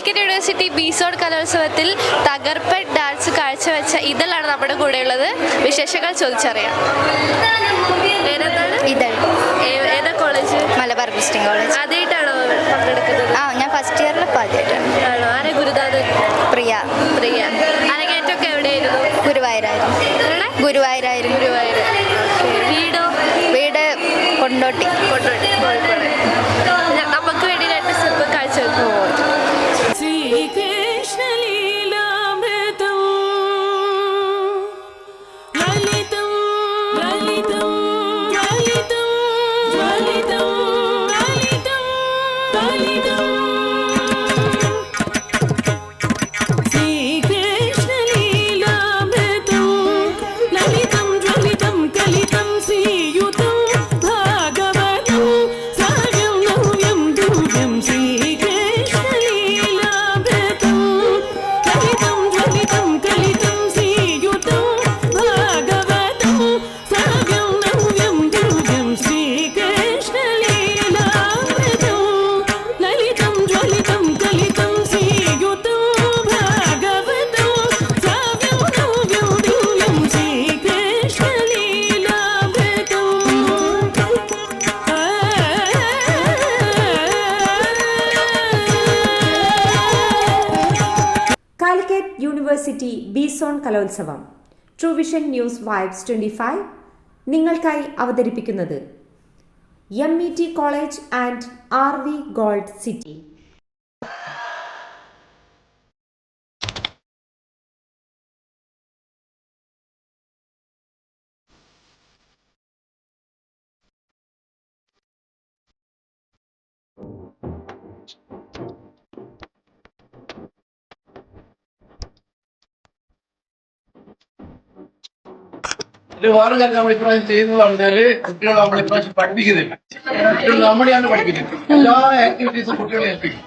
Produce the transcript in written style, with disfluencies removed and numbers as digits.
Calicut university bison കലോത്സവത്തിൽ തകർപ്പൻ dance കാഴ്ചവെച്ച ഇതളാണ് നമ്മുടെ കൂടെയുള്ളത്. വിശേഷങ്ങൾ ചോദിച്ചറിയാം. ഏതാ കോളേജ്? Malabar Christian college. ആദ്യമായിട്ടാണോ പങ്കെടുക്കുന്നത്? ഞാൻ ഫസ്റ്റ് ഇയറിൽ ആദ്യമായിട്ടാണ്. ആണോ? ആരെ ഗുരുദാതൻ? പ്രിയ. അരങ്ങേറ്റമൊക്കെ എവിടെയായിരുന്നു? ഗുരുവായൂരായിരുന്നു. വീടോ? വീട് കൊണ്ടോട്ടി. കോഴിക്കോട്. നമുക്ക് വേണ്ടി 2 സ്റ്റെപ്പ് കാഴ്ചവെക്കുമോ? കാലിക്കറ്റ് യൂണിവേഴ്സിറ്റി ബിസോൺ കലോത്സവം ട്രൂ വിഷൻ ന്യൂസ് വൈബ്സ് 25 നിങ്ങൾക്കായി അവതരിപ്പിക്കുന്നത് MET college and RV gold city. വേറെ കാര്യം നമ്മൾ ഇപ്രാവശ്യം ചെയ്യുന്നത് പറഞ്ഞാല് കുട്ടികൾ നമ്മൾ ഇപ്രാവശ്യം പഠിപ്പിക്കുന്നില്ല. കുട്ടികൾ നമ്മുടെയാണ് പഠിപ്പിക്കുന്നത്. എല്ലാ ആക്ടിവിറ്റീസും കുട്ടികളെ ഏൽപ്പിക്കും.